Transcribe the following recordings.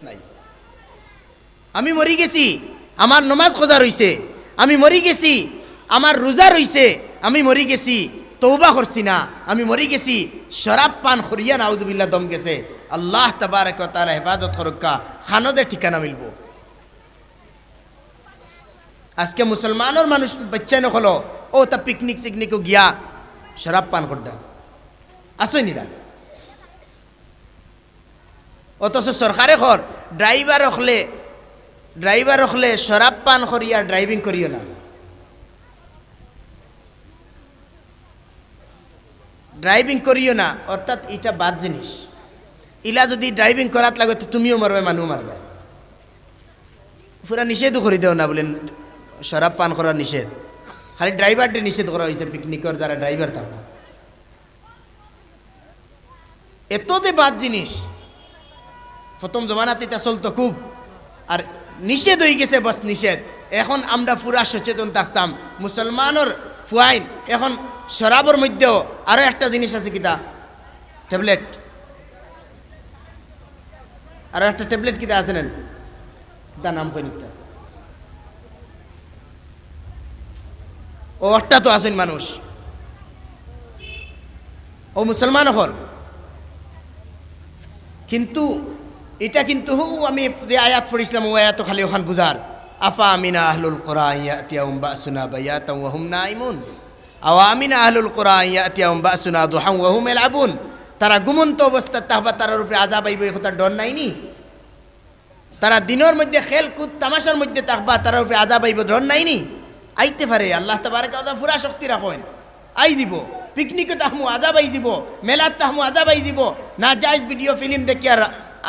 নাই। আমি মরি গেছি, আমার নমাজ খোঁজা রইছে, আমি মরি গেছি, আমার রোজা রইছে, আমি মরি গেছি তওবা করছি না, আমি মরি গেছি শরাব পান করিয়া নাউযুবিল্লাহ দম গেছে। আল্লাহ তাবারক ওয়া তাআলা হেফাজত করুকা, খানদের ঠিকানা মিলব। আজকে মুসলমানের মানুষ বাচ্চা নখলো ও তা পিকনিক সিকনিকও গিয়া শরাব পান করডা আসই নিরা, অথচ সরকারে খর ড্রাইভার হলে শরাব পান করিয়া ড্রাইভিং করিও না। ড্রাইভিং করিও না অর্থাৎ এটা বাদ জিনিস। ইলা যদি ড্রাইভিং করাত লাগে তো তুমিও মারবে, মানুষ মারবে। পুরা নিষেধও করে দেও না বলেন, শরাব পান করার নিষেধ, খালি ড্রাইভারদের নিষেধ করা হয়েছে, পিকনিকের যারা ড্রাইভার থাকবে। এত যে বাদ জিনিস প্রথম জমানাতে তা চলতো খুব, আর নিষেধ হয়ে গেছে, বস নিষেধ। এখন আমরা পুরা সচেতন থাকতাম মুসলমানের ফুয়াইন। এখন শরাবের মধ্যেও আরো একটা জিনিস আছে, কিতা ট্যাবলেট, আরো একটা ট্যাবলেট কিতা আছে নেন, তার নাম কইনিকটা ও অট্টা তো আছেন মানুষ ও মুসলমান হল। কিন্তু এটা কিন্তু আমি যে আয়াত পড়িছিলাম ও আয়াত খালি ওখান বুঝার, আফা আমিনা আহলুল কুরআ ইয়াতিয়াহুম বাসুনা বায়াতাম ওয়া হুম নাইমুন আও আমিনা আহলুল কুরআ ইয়াতিয়াহুম বাসুনা দুহান ওয়া হুম ইয়ালআবুন। তারা ঘুমন্ত অবস্থা তাহবা তার উপরে আযাব আইবে, এই কথা ডর নাইনি? তারা দিনের মধ্যে খেলকুদ তামাশার মধ্যে তাহবা তার উপরে আযাব আইবে, ডর নাইনি? আইতে পারে, আল্লাহ তাবারক ওয়া তাআলা পুরা শক্তি রাখেন, আই দিব। পিকনিকে তাহমু আযাব আই দিব, মেলাত তাহমু আযাব আই দিব, না জায়েজ ভিডিও ফিল্ম দেখিয়া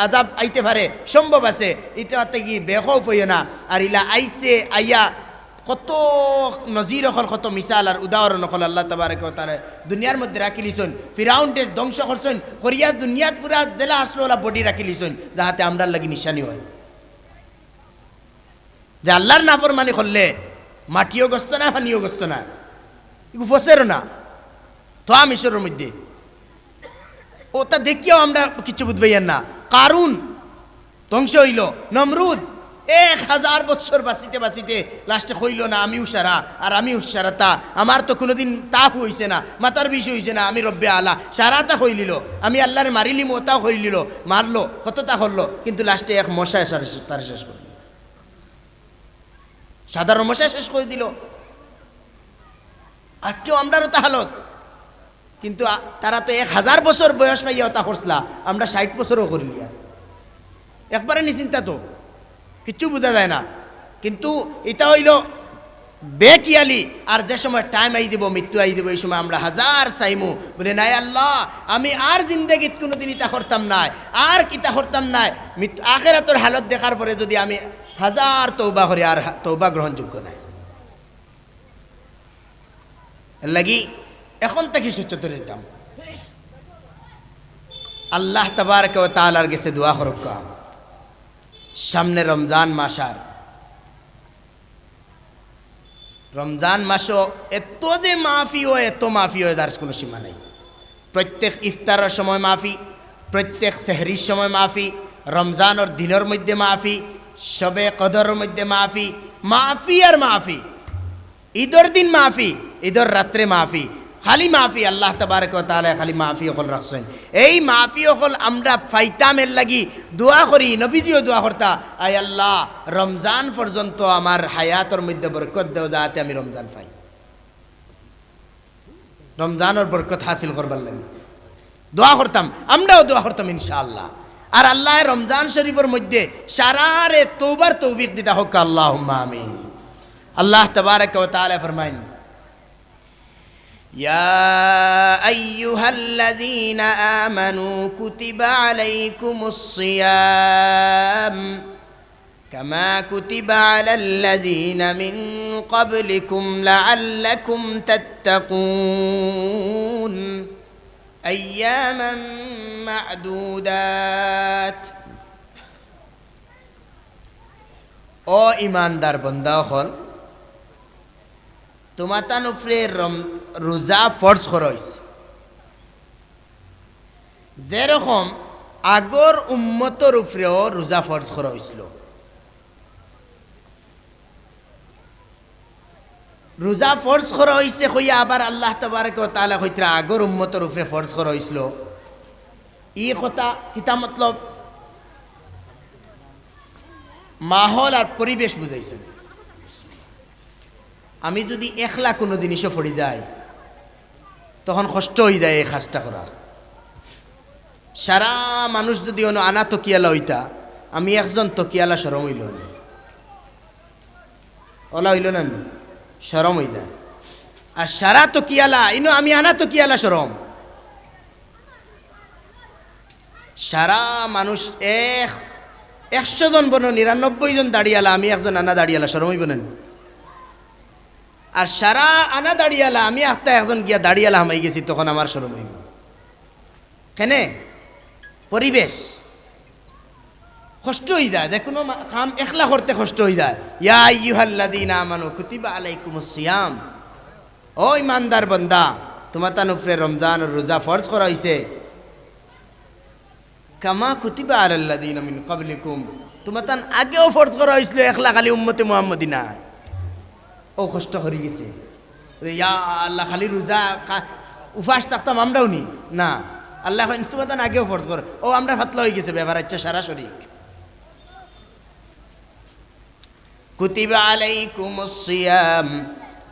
আযাব আইতে পারে, সম্ভব আছে। এটাতে কি বেখৌফ হইও না। আর ইলা আইছে আইয়া কত নজির হল, কত মিসাল আর উদাহরণ হল আল্লাহ তাবারক ওয়া তাআলা দুনিয়ার মধ্যে রাখিলিছুন। ফিরাউনের ধ্বংস করছেন, করিয়া দুনিয়াত পুরা জেলা আসলো ওলা বডি রাখিলিছুন, যাহাতে আমরার লাগি নিশানি হয় যে আল্লাহর নাফরমানি করলে মাটিও গস্ত না, পানিও গস্ত না, এগুলো ফসেরও না। তো মিশরের মধ্যে ওটা দেখিয়াও আমরা কিছু বুঝবাইয়ান না। কারুন ধ্বংস হইল, নমরুদ 1000 বছর বাঁচিতে বাঁচিতে লাস্টে হইল না আমি উসারা, আর আমি উসারা তা আমার তো কোনোদিন তাপ হইছে না, মাথার বিষ হইছে না, আমি রব্বে আলা সারাটা হইলিল, আমি আল্লাহরে মারিলি ওটাও হইলিল, মারলো কতটা হলো, কিন্তু লাস্টে এক মশায় তার শেষ করল, সাধারণ মশা শেষ করে দিল। আজকেও আমরারও তা হালত, কিন্তু তারা তো 1000 বছর বয়স পাইয়া তা করছলা, আমরা 60 বছরও করিলিয়া, একবারে নিশ্চিন্তা, তো কিচ্ছু বোঝা যায় না। কিন্তু এটা হইল বেকিয়ালি। আর যে সময় টাইম আই দিব, মৃত্যু আই দিব, এই সময় আমরা হাজার চাইমু বলে, নাই আল্লাহ আমি আর জিন্দগিত কোনোদিন ইতা করতাম নাই, আর কিতা করতাম নাই। মৃত্যু আখিরাতের হালত দেখার পরে যদি আমি হাজার তওবা করি, আর তওবা গ্রহণযোগ্য নাই। লাগি এখন থেকে সচেতন হইতাম। আল্লাহ তাবারক ওয়া তাআলার কাছে দোয়া করুক, সামনে রমজান মাস, আর রমজান মাসও এত যে মাফি হয়, এত মাফি হয় তার কোনো সীমা নাই। প্রত্যেক ইফতারের সময় মাফি, প্রত্যেক সেহরির সময় মাফি, রমজানের দিনের মধ্যে মাফি, শবে কদরের মধ্যে মাফি, মাফি আর মাফি। ঈদের দিন মাফি, ঈদের রাত্রে মাফি, খালি মাফি। আল্লাহ তাবারক ওয়া তাআলা খালি মাফি হল রাখছেন। এই মাফি হল আমরা ফাইতামের লাগি দোয়া করি, নবীজিও দোয়া করতা, আয় আল্লাহ রমজান পর্যন্ত আমার হায়াতের মধ্যে বরকত দেও, যাতে আমি রমজান পাই, রমজানের বরকত হাসিল করবার লাগি দোয়া করতাম, আমরাও দোয়া করতাম ইনশাআল্লাহ। আর আল্লাহ রমজান শরীফের মধ্যে সারারে তওবার তৌফিক দিতা হোক, আল্লাহুম্মা আমিন। আল্লাহ তাবারক ওয়া তাআলা ফরমায়েন, يا أيها الذين آمنوا كتب عليكم الصيام كما كتب على الذين من قبلكم لعلكم تتقون أياما معدودات। ও ইমানদার বান্দা হল, তোমাতান উপরে রোজা ফরজ করা হইছে। যেরকম আগর উম্মতর উপরেও রোজা ফরজ করা হয়েছিল। রোজা ফরজ করা হয়েছে হইয়া আবার আল্লাহ তাবারক ওয়া তাআলা কইতরা আগর উম্মতর উপরে ফরজ করা হয়েছিল। ই কথা কিতা মতলব? মাহল আর পরিবেশ বুঝাইছে। আমি যদি একলা কোনো জিনিসও পড়ি যায় তখন কষ্ট হয়ে যায় এই কাজটা করা। সারা মানুষ যদি অন্য আনা তকিয়ালা হইতা, আমি একজন তকিয়ালা সরম হইল না, ওলা হইল না, সরম হই যায়। আর সারা তকিয়ালা ইনো আমি আনা তকিয়ালা সরম। সারা মানুষ 100 জন বনো 99 জন দাঁড়িয়ালা, আমি একজন আনা দাঁড়িয়ালা সরম হইব না। আর সারা আনা দাঁড়িয়ালা, আমি একটা একজন গিয়া দাঁড়িয়ালা হামাই গেছি, তখন আমার সরম হইব কেনে? পরিবেশ কষ্ট হয়ে যায়, যে কোনো কাম একলা করতে কষ্ট হয়ে যায়। ইয়া আইয়ুহাল্লাযীনা আমানু কুতিবা আলাইকুমুস সিয়াম, ও ইমানদার বান্দা তোমার তার উপরে রমজান ও রোজা ফরজ করা হয়েছে। কামা কুতিবা আলাল্লাযীনা মিন ক্বাবলিকুম, তোমার তার আগেও ফরজ করা হয়েছিল, একলা খালি উম্মতে মুহাম্মদী না। ও কষ্ট হয়ে গেছে, ইয়া আল্লাহ খালি রোজা উপাস থাকতাম আমরাও নি না, আল্লাহ তোমার তার আগেও ফরজ করে। ও আমরা ফাতলা হয়ে গেছে ব্যাপার, আচ্ছা সারা শরীক। কুতিবা আলাইকুমুস সিয়াম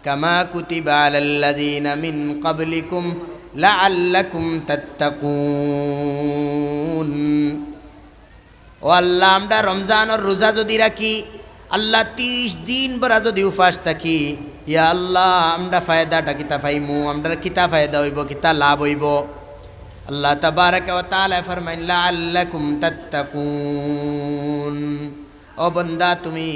কামা কুতিবা আলাল্লাযীনা মিন ক্বাবলিকুম লাআল্লাকুম তাত্তাকুন। ও আল্লাহ, আমরা রমজানের রোজা যদি রাখি, আল্লাহ 30 দিন বরা যদি উপাস থাকি, ইয়া আল্লাহ আমরা ফায়দাটা কিতা পাইমু, আমরা কিতা ফায়দা হইব, কিতা লাভ হইব। আল্লাহ তাবারাকা ওয়া তাআলা ফরমাইন লাআল্লাকুম তাত্তাকুন। ও বান্দা, তুমি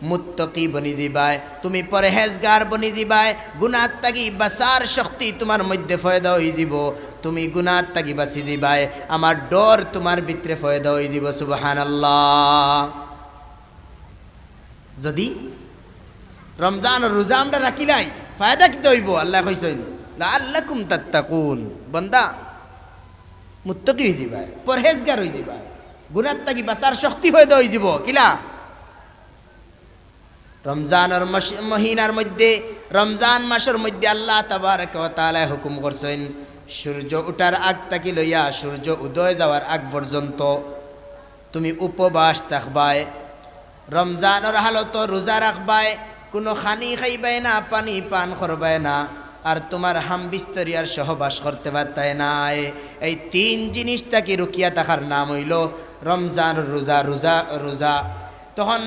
মুত্তাকি বনি দিবাই, তুমি পরহেজগার বনি দিবাই, গুনাহ তাগি বাসার শক্তি তোমার মধ্যে ফয়দা হই দিব, তুমি গুনাহ তাগি বাসি দিবাই, আমার ডর তোমার ভিতরে ফয়দা হই দিব। সুবহানাল্লাহ। যদি রমজান রোজা আমরা রাখিলাই ফায়দা কি হইব? আল্লাহ কইছেন লাআল্লাকুম তাত্তাকুন, বান্দা মুত্তাকি হই দিবাই, পরহেজগার হই দিবাই, গুনাহ তাগি বাসার শক্তি ফয়দা হই দিব। কিলা রমজানের মহিনার মধ্যে, রমজান মাসের মধ্যে আল্লাহ তাবারক ওয়া তাআলা হুকুম করছেন সূর্য ওঠার আগ থেকে লইয়া সূর্য উদয় যাওয়ার আগ পর্যন্ত তুমি উপবাস থাকবাই, রমজানের হালত রোজা রাখবাই, কোনো খানি খাইবাই না, পানি পান করবাই না, আর তোমার হাম বিস্তরিয়ার সহবাস করতে পারতাই নাই। এই 3 জিনিসটাকে রুকিয়া থাকার নাম হইল রমজান রোজা। রোজা রোজা তখন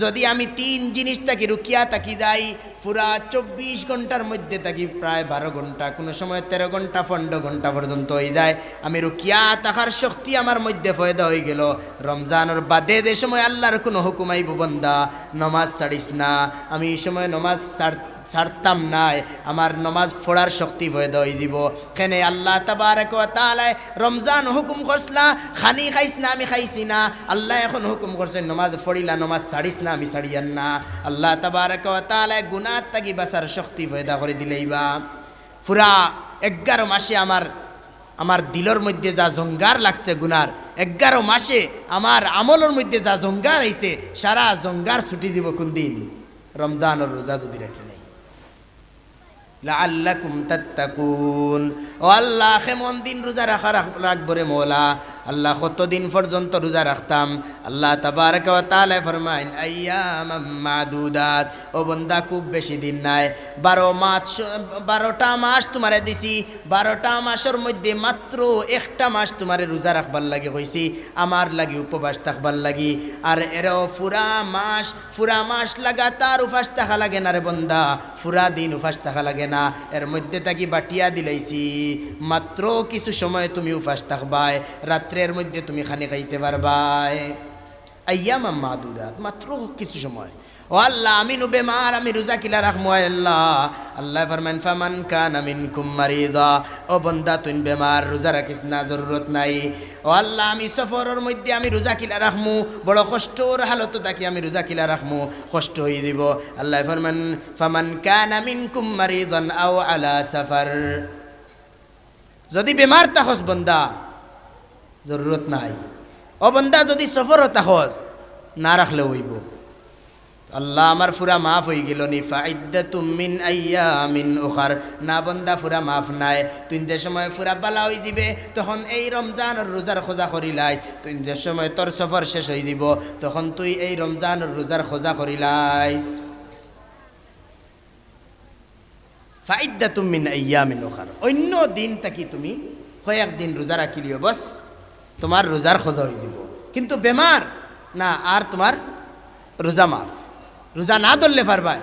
যদি আমি 3 জিনিসটাকে রুকিয়া থাকি যাই, পুরা 24 ঘন্টার মধ্যে থাকি প্রায় 12 ঘন্টা, কোনো সময় 13 ঘন্টা 15 ঘন্টা পর্যন্ত হয়ে যায়, আমি রুকিয়া থাকার শক্তি আমার মধ্যে ফয়দা হয়ে গেল। রমজানের বাদে যে সময় আল্লাহর কোনো হুকুম আইব, বান্দা নমাজ ছাড়িস না, আমি এই সময় নমাজ ছাড়তাম নাই, আমার নমাজ পড়ার শক্তি ফয়দা হয়ে দিব। কেন? আল্লাহ তাবারক ওয়া তাআলা রমজান হুকুম করছলা খানি খাইস না, আমি খাইছি না, আল্লাহ এখন হুকুম করছেন নমাজ পড়িলা, নমাজ ছাড়িস না, আমি ছাড়িয়ান না। আল্লাহ তাবারক ওয়া তাআলা গুনাহ তাগি বাসার শক্তি ফয়দা করে দিলেইবা। পুরা 11 মাসে আমার দিলের মধ্যে যা জঙ্গার লাগছে গুনার, 11 মাসে আমার আমলের মধ্যে যা জঙ্গার আইছে, সারা জঙ্গার ছুটি দিব কোন দিন? রমজানের রোজা যদি রাখি নাই। লাআল্লাকুম তাত্তাকুন। ও আল্লাহ, কেমন দিন রোজা রাখবো রে মওলা? আল্লাহ কতদিন পর্যন্ত রোজা রাখতাম? আল্লাহ তাবারাকা ওয়া তাআলা ফরমাইন আইয়ামাম মাদুদাত। ও বান্দা, খুব বেশি দিন নাই, 12টা মাস তোমারে দিছি, 12টা মাসের মধ্যে মাত্র একটা মাস তোমারে রোজা রাখবার লাগে হইছি, আমার লাগি উপবাস থাকবার লাগি। আর এরও পুরা মাস লাগাতার উপাস থাকা লাগে না রে বান্দা, পুরা দিন উপাস থাকা লাগে না, এর মধ্যে থাকি বাটিয়া দিলাইছি, মাত্র কিছু সময় তুমি উপাস থাকবাই, রাত্রের মধ্যে তুমি খানি খাইতে পারবাই। আইয়ামাম মাদুদাত, মাত্র কিছু সময়। ও আল্লাহ, আমি বেমার, আমি রোজা কিলা রাখমু? আল্লাহ আল্লাহ ফরমান ফামান কানা মিনকুম মারিদা। ও বান্দা, তুই বেমার, রোজা রাখিস না, জরুরত নাই। ও আল্লাহ, আমি সফরের মধ্যে আমি রোজা কিলা রাখমু, বড় কষ্টর হালত থাকি আমি রোজা কিলা রাখমু, কষ্ট হয়ে দিব। আল্লাহ ফরমান ফামান কানা মিনকুম মারিদান আও আলা সাফার। যদি বেমার থাকস বান্দা, জরুরত নাই, ও বন্দা যদি সফরও তাহজ না রাখলে হইব আল্লাহ আমার পুরা মাফ হয়ে গেল নি ফাইদ্দাতুম মিন আইয়ামিন উখার না বন্দা পুরা মাফ নাই তুই যে সময় পুরা বালা হয়ে যাবে তখন এই রমজানের রোজার খোঁজা করিলাইস তুই যে সময় তোর সফর শেষ হয়ে দিব তখন তুই এই রমজানের রোজার খোঁজা করিলাইস ফাইদ্দাতুম মিন আইয়ামিন উখার অন্য দিন থাকি তুমি কয়েকদিন রোজা রাখিলিও বস তোমার রোজার খোঁজা হয়ে যাব কিন্তু বেমার না আর তোমার রোজা মাফ রোজা না ধরলে পারবা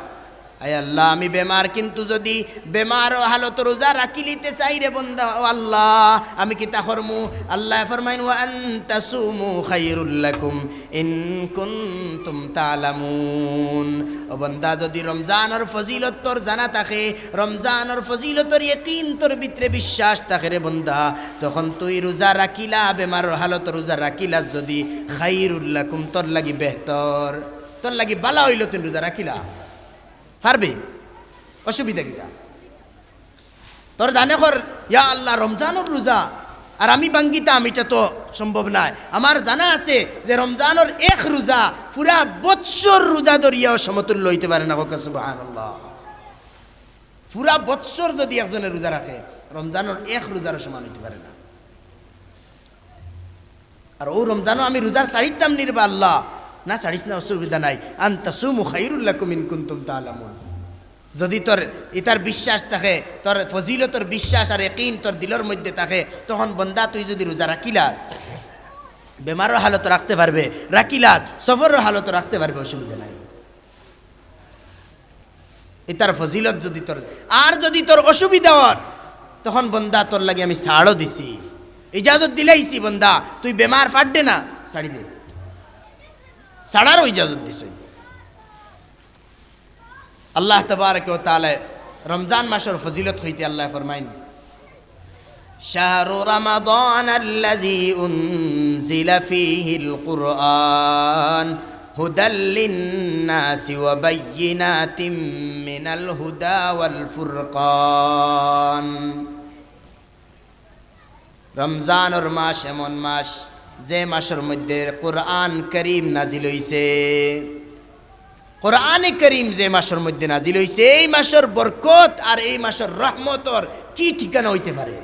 আয় আল্লাহ আমি বেমার কিন্তু যদি বেমার হালত রোজা রাখিলিতে চাই রে বন্দা ও আল্লাহ আমি কি তা করমু আল্লাহ ফরমাইন ওয়া আনতাসুমু খায়রুল লাকুম ইন কুনতুম তা'লামুন ও বন্দা যদি রমজানের ফজিলত তোর জানা থাকে রমজানের ফজিলতর ইয়াকিন তোর ভিতরে বিশ্বাস থাকে রে বন্দা তখন তুই রোজা রাখিলা বেমার হালত রোজা রাখিলা যদি খায়রুল লাকুম তোর লাগি বেহতর তোর লাগি বালা হইল তুই রোজা রাখিলা পারবে অসুবিধা কিটা তোর জানে কর ইয়া আল্লাহ রমজানের রোজা আর আমি বাঙ্গিতাম এটা তো সম্ভব নয় আমার জানা আছে যে রমজানের এক রোজা পুরা বৎসর রোজা ধরিয়াও সমতুল্য হইতে পারে না সুবহানাল্লাহ পুরা বৎসর যদি একজনের রোজা রাখে রমজানের এক রোজারও সমান হইতে পারে না আর ও রমজানও আমি রোজার ছাড়িতাম নির্বা আল্লাহ না ছাড়িস না অসুবিধা নাই আনতাসুমু খায়রুল লাকুম ইন কুনতুম তা'লামুন যদি তোর ইতার বিশ্বাস থাকে তোর ফজিলতর বিশ্বাস আর ইয়াকিন তোর দিলের মধ্যে থাকে তখন বন্দা তুই যদি রোজা রাখিলা বেমারের হালত রাখতে পারবে রাখিলা সফরের হালত রাখতে পারবে অসুবিধা নাই ইতার ফজিলত যদি তোর আর যদি তোর অসুবিধা হয় তখন বন্দা তোর লাগে আমি ছাড়ও দিছি ইজাজত দিলাইছি বন্দা তুই বেমার ফাটবে না ছাড়ি দে ছাড়ারও ইজাজত দিছে আল্লাহ তাবারক ওয়া তাআলা রমজান মাসের ফজিলত হইতে আল্লাহ ফরমাইন শাহরু রমাদান আল্লাযী উনজিলা ফীহিল কুরআন হুদাল লিন-নাসি ওয়া বায়্যিনাতিম মিনাল হুদা ওয়াল ফুরকান রমজানের মাস এমন মাস যে মাসের মধ্যে কোরআন করিম নাজিল হইছে কোরআনে করিম যে মাসের মধ্যে নাজিল হইছে এই মাসের বরকত আর এই মাসের রহমতর কি ঠিকানা হইতে পারে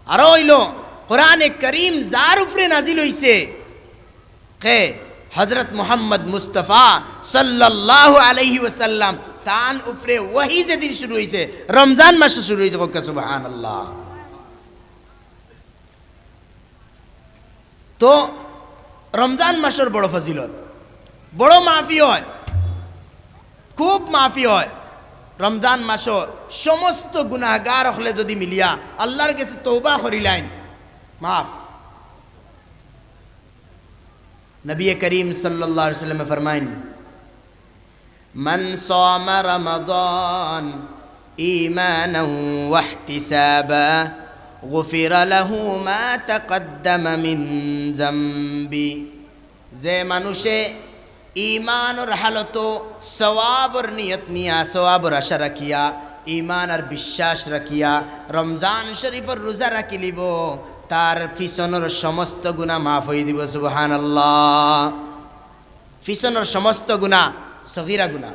আর হইল কোরআনে করিম যার উপরে নাজিল হইছে কে হযরত মুহাম্মদ মুস্তাফা সাল্লাল্লাহু আলাইহি ওয়াসাল্লাম তান উপরে ওহী যেদিন শুরু হইছে রমজান মাসে শুরু হইছে সুবহানাল্লাহ তো রমজান মাসের বড় ফজিলত বড় মাফি হয় খুব মাফি হয় রমজান মাস সমস্ত গুনাহগার হলে যদি মিলিয়া আল্লাহর কাছে তওবা করিলাইন মাফ নবী করিম সাল্লাল্লাহু আলাইহি ওয়াসাল্লাম ফরমাইন মান সামা রমাদান ঈমানান ওয়া ইহতিসাবা غفر له ما تقدم من ذنبي যে মানুষে ঈমানের হালত সওয়াবের নিয়ত নিয়া সওয়াবের আশা রাখিয়া ঈমান আর বিশ্বাস রাখিয়া রমজান শরীফের রোজা রাখিলিব তার পিছনের সমস্ত গুনাহ মাফ হয়ে দিব সুবহানাল্লাহ পিছনের সমস্ত গুনাহ সগীরা গুনাহ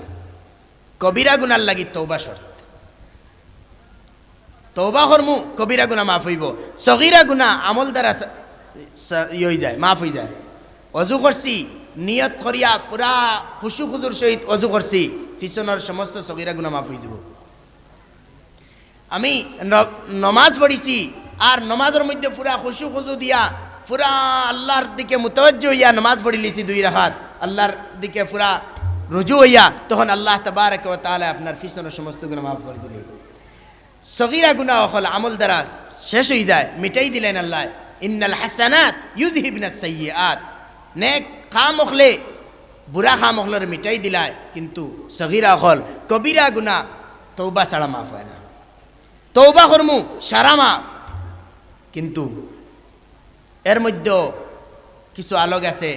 কবিরা গুনার লাগি তওবা শর্ত তওবা করমু কবিরা গুনাহ মাফ হইব সগীরা গুনাহ আমল দ্বারা হয়ে যায় মাফ হয়ে যায় ওযু করছি নিয়ত করিয়া পুরা খুশু খুজুর সহিত ওযু করছি পিছনের সমস্ত সগীরা গুনাহ মাফ হয়ে যাব আমি নমাজ পড়িছি আর নমাজের মধ্যে পুরা খুশু খুজু দিয়া পুরা আল্লাহর দিকে মুতাওয়াজ্জিহ হইয়া নমাজ পড়ি লিছি 2 রাকাত আল্লাহর দিকে পুরা রুজু হইয়া তখন আল্লাহ তাবারক ওয়া তাআলা আপনার পিছনের সমস্ত গুনাহ মাফ করে দিলেন সগীরা গুনাহ হল আমল দ্বারা শেষ হয়ে যায় মিটাই দিলেন আল্লাহ ইন্নাল হাসানাত ইউযহিবনাস সাইয়্যাত নেক কাম হলে বুরা কাম হলে মিটাই দিলায় কিন্তু সগীরা হল কবিরা গুনাহ তওবা ছাড়া মাফ হয় না তওবা করমু সারা মাফ কিন্তু এর মধ্যে কিছু আলোক আছে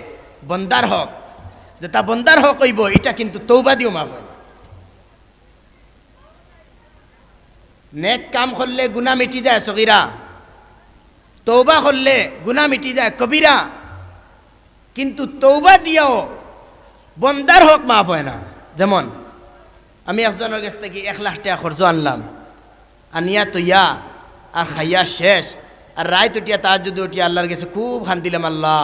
বন্দার হক যেটা বন্দার হক হইব এটা কিন্তু তওবা দিও মাফ হয় নেক কাম করলে গুনাহ মিটি যায় সগীরা তৌবা করলে গুনাহ মিটি যায় কবিরা, কিন্তু তৌবা দিয়াও বন্দার হক মাফ হয় না। যেমন আমি একজনের কাছ থেকে 1 লাখ টাকা খরচ আনলাম, আনিয়া তৈয়া আর খাইয়া শেষ, আর রায় উঠিয়া তাহাজ্জুদে উঠিয়া আল্লাহর কাছে খুব খান দিলাম, আল্লাহ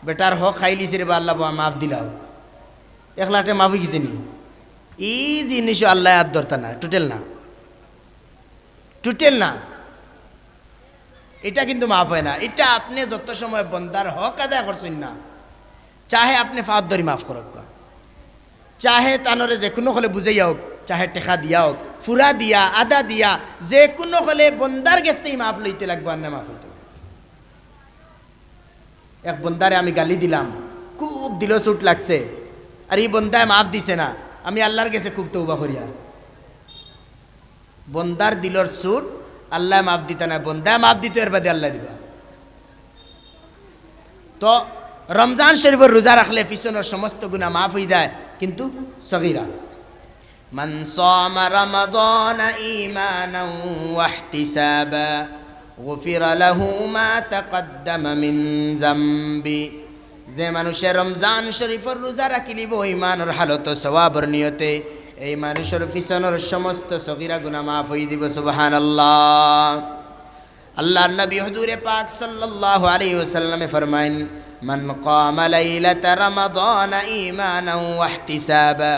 বেটার হক খাইলিছে রে বা আল্লাহ মাফ দিলাম, 1 লাখ টাকা মাফ হয়ে গেছে নি? এই জিনিসও আল্লাহ আর ধরতা না, টোটেল না, এটা কিন্তু মাফ হয় না। এটা আপনি যত সময় বন্দার হক আদায় করছেন না, চাহে আপনি ফাঁদ ধরি মাফ করক, চাহে তানরে যে কোনো হলে বুঝাইয়া হোক, চাহে টেকা দিয়া হোক, ফুরা দিয়া আদা দিয়া, যে কোনো হলে বন্দার গেছতেই মাফ লইতে লাগবো, আর না মাফ হইতে। এক বন্দারে আমি গালি দিলাম, খুব দিল চোট লাগছে, আর এই বন্দায় মাফ দিছে না, আমি আল্লাহর কাছে খুব তওবা করিয়া, বন্দার দিলর চোট আল্লাহ মাফ দিতে না, বন্দায় মাফ দিত, এর বাদে আল্লাহ দিবা। তো রমজান শরীফের রোজা রাখলে পিছনের সমস্ত গুনাহ মাফ হয়ে যায়, কিন্তু সগীরা। মান সামা রমাদান ঈমানান ওয়া ইহতিসাবা গুফিরা লাহু মা তাকদ্দামা মিন যামবি। যে মানুষে রমজান শরীফের রোজা রাখিলিব ঈমানের হালত সওয়াবের নিয়তে, এই মানুষের পিছনের সমস্ত সগীরা গুনাহ মাফ হয়ে দিব। সুবহানাল্লাহ। আল্লাহর নবী হুজুরে পাক সাল্লাল্লাহু আলাইহি ওয়াসাল্লামে ফরমায়েন, মান কামা লাইলাতা রমাদান ঈমানান ওয়া ইহতিসাবা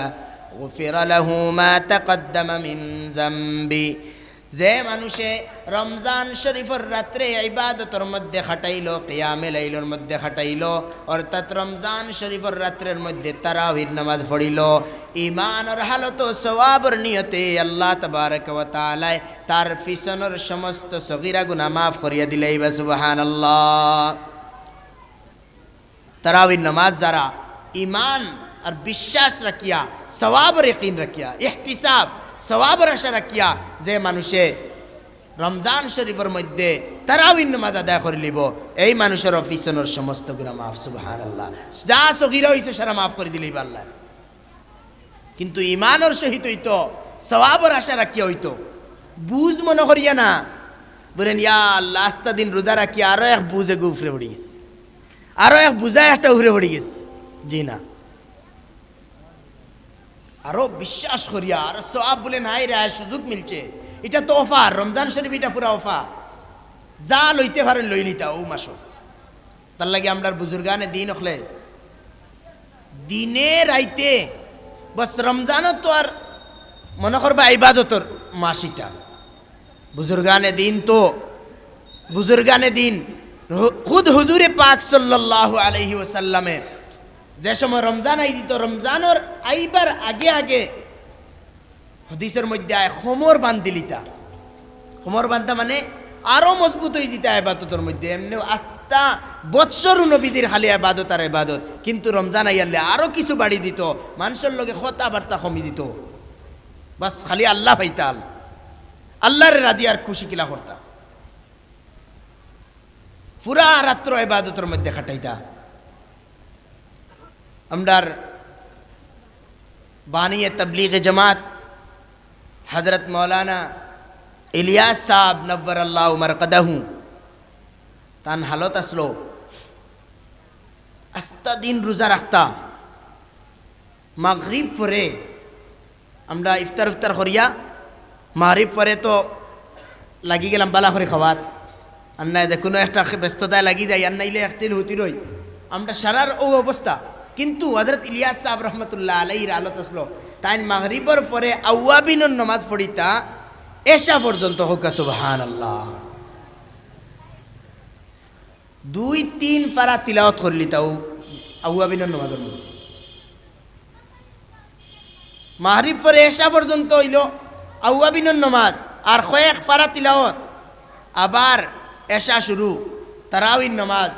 গুফিরা লাহু মা তাকদ্দামা মিন যামবি। যে মানুষে রমজান শরীফের রাত্রে ইবাদতের মধ্যে খাটাইল, কিয়ামে লাইলের মধ্যে খাটাইল, অর্থাৎ রমজান শরীফের রাত্রের মধ্যে তারাবির নামাজ পড়িল, ঈমানের হালত সওয়াবের নিয়তে আল্লাহ তাবারক ওয়া তাআলা তার পিছনের সমস্ত সগীরা গুনাহ মাফ করিয়া দিলেইবা। সুবহানাল্লাহ। তারাবির নামাজ যারা ঈমান আর বিশ্বাস রাখিয়া, সওয়াবের ইয়াকিন রাখিয়া, ইহতিসাব সওয়াবের আশা রাখিয়া যে মানুষে রমজান শরীফের মধ্যে তারাবির নামাজ আদায় করে লিব, এই মানুষের পিছনের সমস্ত গুনাহ মাফ। সুবহানাল্লাহ। যা সগীরা হইছে সারা মাফ করে দিলেইবা আল্লাহ। কিন্তু ঈমানের সহিত হইতো, সওয়াবের আশা রাখিয়া হইতো, বুঝ মনে করিয়া না বলেন ইয়া আল্লাহ আস্তা দিন রোজা রাখিয়া আরো এক বুঝে উফরে পড়ে গেছে, আরো এক বুঝায় একটা উফরে পড়ে গেছে। জি না, আরো বিশ্বাস করিয়া আর সওয়াব বলে নাই রে, সুযোগ মিলছে, এটা তো অফার, রমজান শরীফ এটা পুরা অফার, যা লইতে পারেন লই লিতা ও মাসো। তার লাগে আমরা বুজুর্গানে দিন হলে দিনে রাইতে বস, রমজানও তো আর মনে করবা ইবাদতর মাসিটা, বুজুর্গানে দিন তো বুজুর্গানে দিন খুদ হুজুরে পাক সাল্লাল্লাহু আলাইহি ওয়াসাল্লামে যে সময় রমজান আই দিত, রমজানের আইবার আগে আগে হাদিসের মধ্যে আয় খমর বান্ধিলিতা, খমর বান্ধা মানে আরো মজবুত হয়ে যেতে ইবাদতের মধ্যে। এমনি আস্তা বৎসর নবীদের খালি ইবাদত আর ইবাদত, কিন্তু রমজান আইয়ালে আরো কিছু বাড়ি দিত, মানুষের লগে কথাবার্তা কমি দিত, বাস খালি আল্লাহ পাইতাল, আল্লাহর রাজি আর খুশি কিলা করতা, পুরা রাত্র ইবাদতের মধ্যে কাটাইতা। আমরার বানিয়ে তবলিগে জামাত হযরত মৌলানা ইলিয়াস সাহেব নব্বরাল্লাহু মারকাদাহু তান হালত আসলো, আস্তা দিন রোজা রাখতা, মাগরিব পরে আমরা ইফতার উফতার করিয়া মাগরিব পরে তো লাগি গেলাম বালা করে খাওয়াত, আর নাই যে কোনো একটা ব্যস্ততায় লাগি যায়, আর নাইলে একটিল হতি রই আমরা সারার ও অবস্থা। কিন্তু হযরত ইলিয়াস সাহেব রহমতুল্লাহ আলাইহির আলত আসলো, তাই মাগরিবর পরে আওয়াবিনের নামাজ পড়িতা এশা পর্যন্ত হোক। সুবহানাল্লাহ। 2-3 পারা তিলাওয়াত করলি তাও আওয়াবিনের নামাজের মধ্যে, মাগরিব পরে এশা পর্যন্ত হইল আওয়াবিনের নামাজ আর কয়েক পারা তিলাওয়াত, আবার এশা শুরু, তারাবির নামাজ,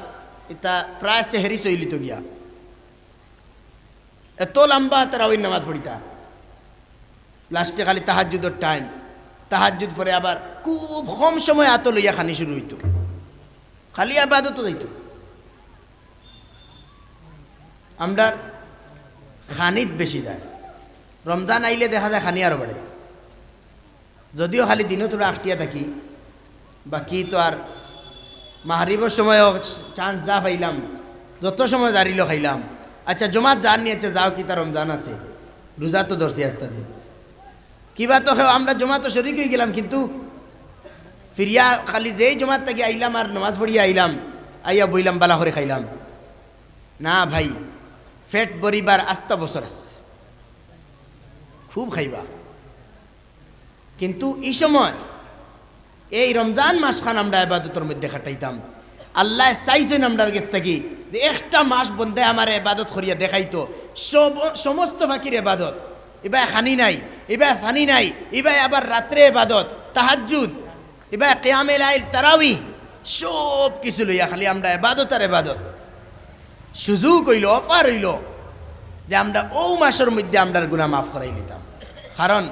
এটা প্রায় সেহরি চইলিত গিয়া, এত লম্বা তারাবির নামাজ পড়িতা। লাস্টে খালি তাহাজ্জুদের টাইম, তাহাজ্জুদ পরে আবার খুব কম সময় আত লইয়া খানি শুরু হইতো, খালি আবাদত যাইত। আমরা খানিত বেশি যায়, রমজান আইলে দেখা যায় খানি আরো বাড়ে, যদিও খালি দিনও তোরা আটটিয়া থাকি, বাকি তো আর মাহরিবর সময় চান্স যা পাইলাম, যত সময় দাঁড়িল খাইলাম। আচ্ছা জমাত যার নিয়েছে যাও, কি তার রমজান আছে, রোজা তো ধরছি আস্তা দিন, কিবা তো আমরা জমাত তো শরিক হয়ে গেলাম, কিন্তু ফিরিয়া খালি যেই জমাত থেকে আইলাম আর নামাজ পড়িয়া আইলাম, আইয়া বইলাম বালা করে খাইলাম না। ভাই ফেট বরিবার আস্তা বছর আছে, খুব খাইবা। কিন্তু এই সময় এই রমজান মাসখান আমরা ইবাদতের মধ্যে খাটাইতাম। আল্লাহ চাইছেন আমরার কাছ থেকে যে একটা মাস বন্ধে আমার ইবাদত করিয়া দেখাইতো, সমস্ত ফাঁকির ইবাদত। এবার খানি নাই, এবার ফানি নাই, এবার আবার রাত্রে ইবাদত, তাহাজ্জুদ, এবার কিয়ামে লাইল, তারাবি, সব কিছু লইয়া খালি আমরা ইবাদত আর ইবাদত। সুযোগ হইল, অফার হইল যে আমরা ও মাসের মধ্যে আমরার গুনাহ মাফ করাই নিতাম। কারণ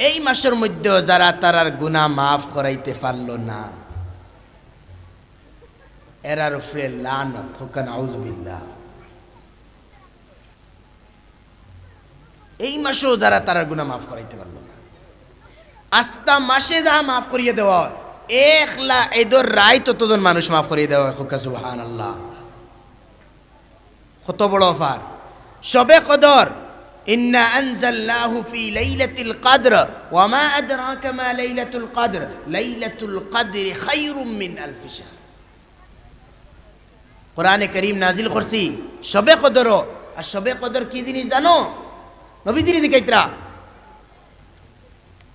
এই মাসের মধ্যে যারা তারার গুনাহ মাফ করাইতে পারল না, এরার উপরে লানত হোক, নাউযুবিল্লাহ। এই মাসেও যারা তারার গুনাহ মাফ করাইতে পারল না, আস্তা মাসে যা মাফ করিয়ে দেওয়া, একলা এদর রায় ততজন মানুষ মাফ করিয়ে দেওয়া হোক, সুবহানাল্লাহ। কত বড় অফার! শবে কদর, ইন্না আনজালনাহু ফি লাইলাতিল কদর ওয়া মা আদরাকা মা লাইলাতুল কদর, লাইলাতুল কদরি খায়রুম মিন আলফি শাহর। কোরআনে কারীম নাজিল করছি শবে কদর। আর শবে কদর কি জিনিস জানো? নবীজির দিকাইতরা,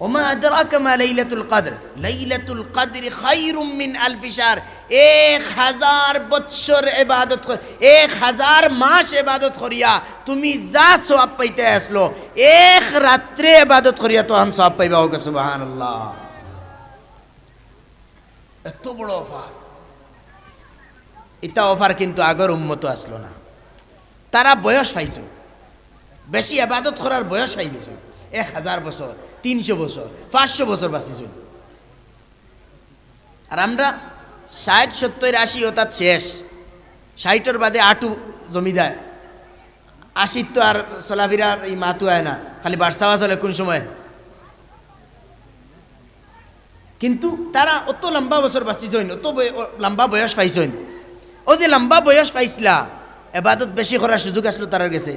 ওয়া মা আদরাকা মা লাইলাতুল কদর, লাইলাতুল কদরি খায়রুম মিন আলফি শাহর। 1000 বৎসর ইবাদত কর, 1000 মাস ইবাদত করিয়া তুমি যা সওয়াব পাইতে আসলো, এক রাত্রে ইবাদত করিয়া তো हम সওয়াব পাইবা হোক, সুবহানাল্লাহ। এত বড় অফার! এটা অফার কিন্তু আগর উম্মত আসলো না। তারা বয়স পাইছো, বেশি ইবাদত করার বয়স পাই গেছে, 1000 বছর, 300 বছর, 500 বছর বাঁচিছো। আর আমরা 60, 70, 80 অর্থাৎ শেষ। 60-এর বাদে আটু জমি দেয়, 80 তো আর চলাফিরার এই মাতু হয় না, খালি বাড়সাওয়া চলে কোন সময়। কিন্তু তারা অত লম্বা বছর বাঁচিছেন, অত লম্বা বয়স পাইছেন। ও যে লম্বা বয়স পাইছিলা, এবাদত বেশি করার সুযোগ আসলো তারার গেছে।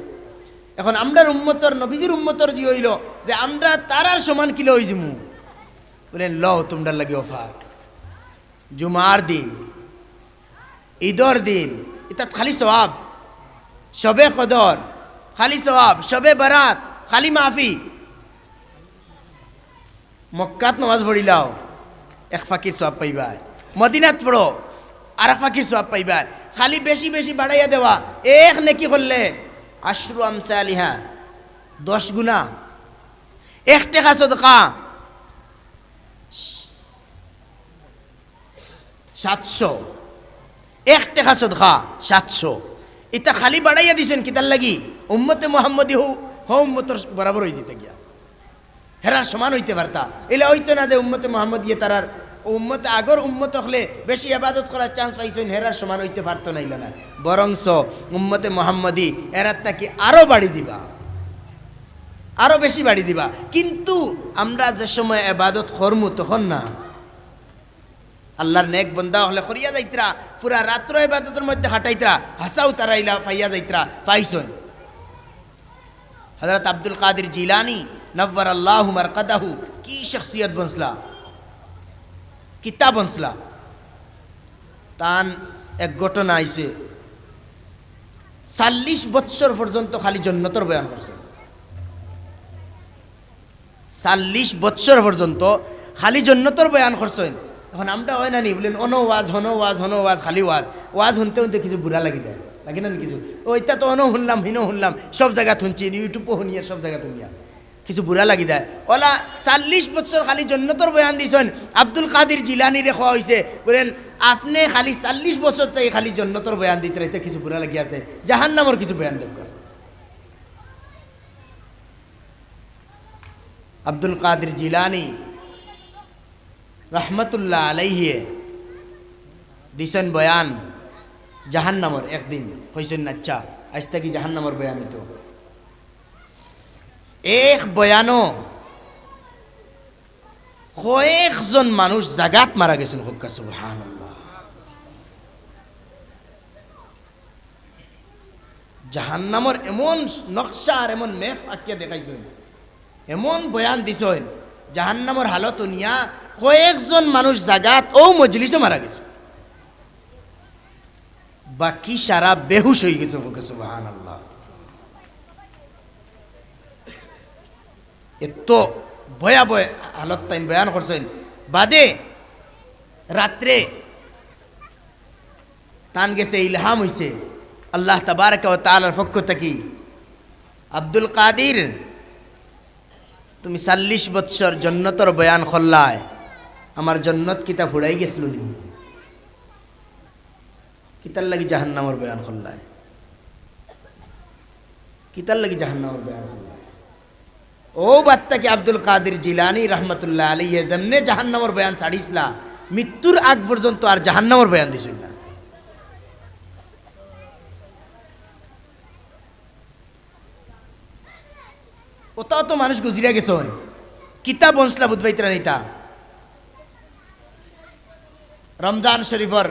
এখন আমরার উম্মতর, নবীজির উম্মতর যে হইল যে আমরা তারার সমান কিলো হই জমু, বলেন লও তোমরার লাগে অফার। জুমার দিন, ঈদর দিন, এটা খালি সওয়াব। শবে কদর খালি সওয়াব, শবে বারাত খালি মাফি। মক্কাত নামাজ পড়িলাও, এক ফাকির সওয়াব পাইবা। মদিনাত পড়ো, আর এক ফাকির সওয়াব পাইবা। খালি বেশি বেশি বাড়াইয়া দেওয়া, এক নেকি করলে আশরু আমসালিহা, 10 গুণা। 1 টাকা সাদকা 700, 1 টাকা সাদকা 700। এটা খালি বাড়াইয়া দিছেন কিতার লাগি? উম্মতে মুহাম্মদি হো উম্মতর বরাবর হই দিতে গিয়া, হেরা সমান হইতে পারতা। এলা হইতো না যে উম্মতে মুহাম্মদি তারার উম্মত আগর উম্মত হলে বেশি ইবাদত করার চান্স পাইছেন, হেরার সমান হইতে পারতো না। ইলা না, বরংস উম্মতে মুহাম্মদি এরার তাকে আরো বাড়ি দিবা, আরো বেশি বাড়ি দিবা। কিন্তু আমরা যে সময় ইবাদত করমু তখন না, আল্লাহর নেক বন্দা হলে করিয়া যাইতরা, পুরা রাত্র ইবাদতের মধ্যে হাঁটাইতরা, হাসাও তারাইলা পাইয়া যাইতরা, পাইছেন। হযরত আব্দুল কাদের জিলানী নব্বর আল্লাহু মারকাদাহু, কি শখসিয়ত বনসলা, কিতাব বনসলা। তান এক ঘটনা আইছে, 40 বৎসর পর্যন্ত খালি জান্নাতের বয়ান করছে। 40 বৎসর পর্যন্ত খালি জান্নাতের বয়ান করছেন। এখন আমরা হয় না নি বলেন অনো ওয়াজ, হনো ওয়াজ, হনো ওয়াজ, খালি ওয়াজ। ওয়াজ শুনতে শুনতে কিছু বুড়া লাগি যায়, লাগে না কিছু? ওইটা তো অনো শুনলাম, হিনো শুনলাম, সব জায়গা শুনছি, ইউটিউবও শুনিয়া, সব জায়গা শুনিয়া কিছু বুড়া লাগি যায়। ওলা 40 বছর খালি জান্নাতের বয়ান দিছেন। আব্দুল কাদের জিলানী রে খাওয়া হয়েছে, বলেন আপনি খালি 40 বছর থেকে খালি জান্নাতের বয়ান দিতে রইতে কিছু বুড়া লাগি আছে, জাহান্নামের কিছু বয়ান দেব। আব্দুল কাদের জিলানী রহমতুল্লাহ আলাইহি দিছেন বয়ান জাহান্নামের। একদিন কইছেন আচ্ছা আজ থেকে জাহান্নামের বয়ান হইতো। এক বয়ানো কয়েকজন মানুষ জাগাত মারা গেছেন হুক্কা সুবহানাল্লাহ। জাহান্নামর এমন নকশা আর এমন মেঘ আঁকিয়া দেখাইছেন, এমন বয়ান দিছেন জাহান্নামর হালত নিয়া কয়েকজন মানুষ জাগাত ও মজলিসে মারা গেছে, বাকি সারা বেহুশ হয়ে গেছে হুক্কা সুবহানাল্লাহ। এত ভয়াবহ হালত তাই বয়ান করছেন। বাদে রাত্রে তান গেছে ইলহাম হইছে আল্লাহ তাবারক ওয়া তাআলার পক্ষ থেকে, আব্দুল কাদির তুমি 40 বৎসর জন্নতর বয়ান করলায়, আমার জন্নত কিতা ফুড়াই গেছিল নি? কিতার লাগি জাহান্নামের বয়ান করলায়? কিতার লাগি জাহান্নামের বয়ান করলায়? ও বাত্তাকে আব্দুল কাদির জিলানী রহমতুল্লাহ আলাইহি যেমনে জাহান্নামের বয়ান ছাড়িসলা, মৃত্যুর আগ পর্যন্ত আর জাহান্নামের বয়ান দিছিল না। ওটাও তো মানুষ গুজরিয়া গেছে, কিতাব বনসলা বুধবাইতরা নিতা। রমজান শরীফর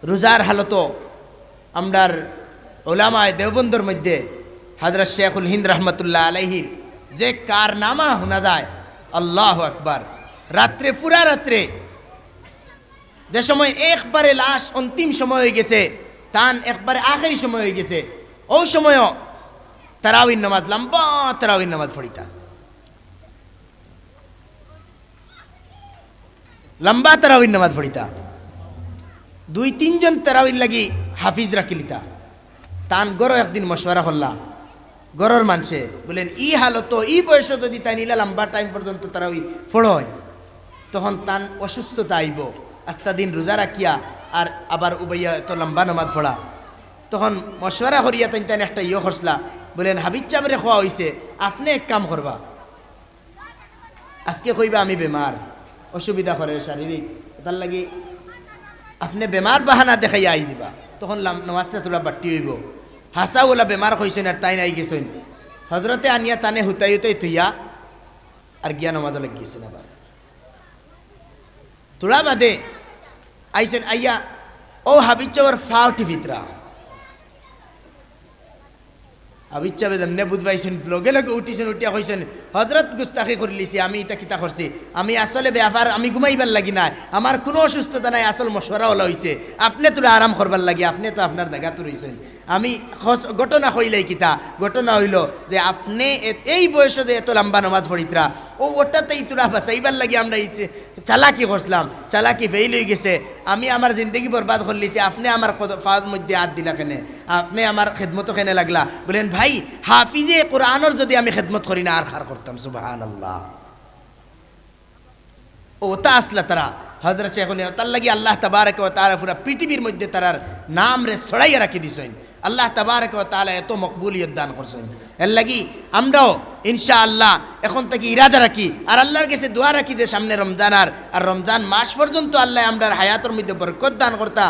রোজার হালত আমরার ওলামায়ে দেওবন্দর মধ্যে হযরত শেখুল হিন্দ রহমতুল্লাহ আলাইহির যে কারনামা শোনা যায়, আল্লাহু আকবার। রাত্রে পুরা রাত্রে যে সময় একবারে লাশ অন্তিম সময় হয়ে গেছে, তান একবারে আখেরি সময় হয়ে গেছে, ওই সময়ও তারাবির নামাজ, লম্বা তারাবির নামাজ পড়িতা, লম্বা তারাবির নামাজ পড়িতা। 2-3 জন তারাবির লাগি হাফিজ রাখিলিতা। তান গরো একদিন মশওয়ারা হল্লা, গরর মানছে বলেন ই হালত ই বয়স যদি তাই নিলা লম্বা টাইম পর্যন্ত তারাবি ফড়য়, তখন তান অসুস্থতা আইব, আস্তা দিন রোজা রাখিয়া আর আবার উবাইয়া তো লম্বা নামাজ পড়া। তখন মশওয়ারা করিয়া তাই তাই একটা ইয়ে খরসলা, বলেন হাবিজ চাবরে খোয়া হয়েছে, আপনি এক কাম করবা, আজকে কইবা আমি বেমার, অসুবিধা করে শারীরিক, তার লাগি আপনি বেমার বাহানা দেখাইয়া আই যাবা। তখন নামাজটা তোরা বাট্টি হইব। হাসা ওলা বেমার হয়েছেন আর তাই নাই গেছেন, হজরতে আনিয়া তানে হুতাই হুতাই থইয়া আর গিয়া নমাজ লাগিয়েছেন। আবার তোরা বাদে আইছেন, আইয়া ও হাবিজ চাবর ফাউটি ভিতরা, হাবিজ চাবে যেমনে বুধবাইছেন লগে লগে উঠিছেন, উঠিয়া কইছেন হজরত গুস্তাখি করে লিছি, আমি এটা কিতা করছি, আমি আসলে ব্যাপার আমি ঘুমাইবার লাগি না, আমার কোনো অসুস্থতা নাই, আসল মশওয়ারা ওলা হয়েছে, আপনি তোরা আরাম করবার লাগি, আপনি তো আপনার জায়গা তো রয়েছেন। আমি ঘটনা হইলাই কিতা, ঘটনা হইল যে আপনি এই বয়সে যে এত লম্বা নামাজ পড়িতরা, ওটাতেই তোরা বাঁচাইবার লাগি আমরা চালাকি করছিলাম, চালাকি ফেইল হয়ে গেছে, আমি আমার জিন্দগি বরবাদ করলিছি, আপনি আমার ফাঁদ মধ্যে হাত দিলা কেনে, আপনি আমার খেদমত কেনে লাগলা। বলেন ভাই হাফিজে কোরআনের যদি আমি খেদমত করি না আর খার করতাম, সুবহানাল্লাহ। ওটা আসলা তারা হযরত শেখুল তার লাগি আল্লাহ তাবারক ওয়া তাআলা পুরা পৃথিবীর মধ্যে তারার নাম রে ছড়াইয়া রাখি দিছেন। আল্লাহ তাবারক ওয়া তাআলা এত মকবুলিয়ত দান করছেন। এর লাগি আমরাও ইনশাআল্লাহ এখন থেকে ইরাদা রাখি আর আল্লাহর কাছে দোয়া রাখি যে সামনে রমজান আর রমজান মাস পর্যন্ত আল্লাহ আমরার হায়াতের মধ্যে বরকত দান করতা,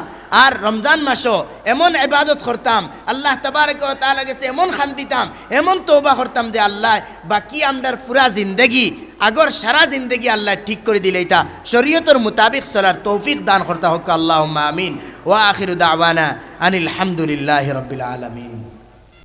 আর রমজান মাসও এমন ইবাদত করতাম, আল্লাহ তাবারক ওয়া তাআলার কাছে এমন খান দিতাম, এমন তওবা করতাম যে আল্লাহ বাকি আমরার পুরা জিন্দেগি আগর সারা জিন্দেগি আল্লাহ ঠিক করে দিলেই তা শরীয়তের মুতাবিক চলার তৌফিক দান করতা হোক। আল্লাহুম্মা আমিন। ওয়া আখিরু দাওয়ানা আনিল হামদুলিল্লাহি রাব্বিল আলামিন।